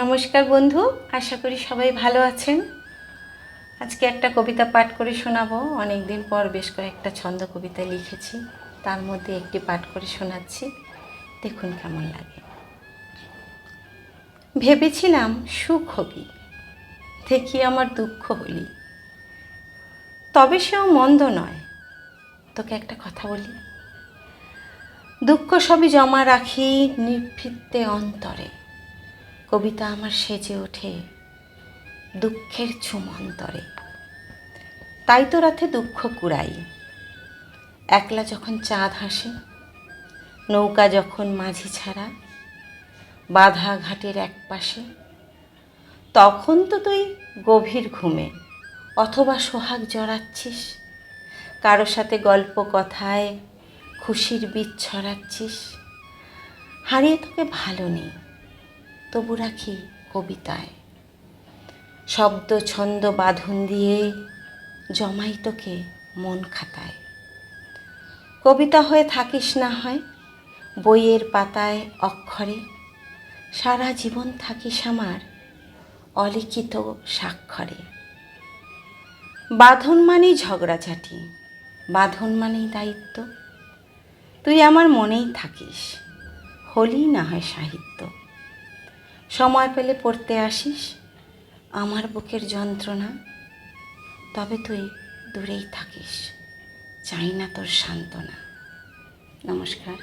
নমস্কার বন্ধু, আশা করি সবাই ভালো আছেন। আজকে একটা কবিতা পাঠ করে শোনাবো। অনেক দিন পর বেশ কয়েকটা ছন্দ কবিতা লিখেছি, তার মধ্যে একটি পাঠ করে শোনাচ্ছি, দেখুন কেমন লাগে। ভেবেছিলাম সুখ হবি, দেখি আমার দুঃখ হলি, তবে সেও মন্দ নয়। তোকে একটা কথা বলি, দুঃখ সবই জমা রাখি নিভৃতে অন্তরে, কবিতা আমার সেজে ওঠে দুঃখের ছুমন্তরে। তাই তো রাতে দুঃখ কুড়াই, একলা যখন চাঁদ হাসে, নৌকা যখন মাঝি ছাড়া বাঁধা ঘাটের এক পাশে, তখন তো তুই গভীর ঘুমে অথবা সোহাগ জড়াচ্ছিস, কারো সাথে গল্প কথায় খুশির বীজ ছড়াচ্ছিস। হারিয়ে তোকে ভালো নেই, তবু রাখি কবিতায় শব্দ ছন্দ বাঁধন দিয়ে জমাই তোকে মন খাতায়। কবিতা হয়ে থাকিস না হয় বইয়ের পাতায় অক্ষরে, সারা জীবন থাকিস আমার অলিখিত স্বাক্ষরে। বাঁধন মানেই ঝগড়াঝাটি, বাঁধন মানেই দায়িত্ব, তুই আমার মনেই থাকিস, হলি না হয় সাহিত্য। সময় পেলে পড়তে আসিস আমার বুকের যন্ত্রণা, তবে তুই দূরেই থাকিস, চাই না তোর সান্ত্বনা। নমস্কার।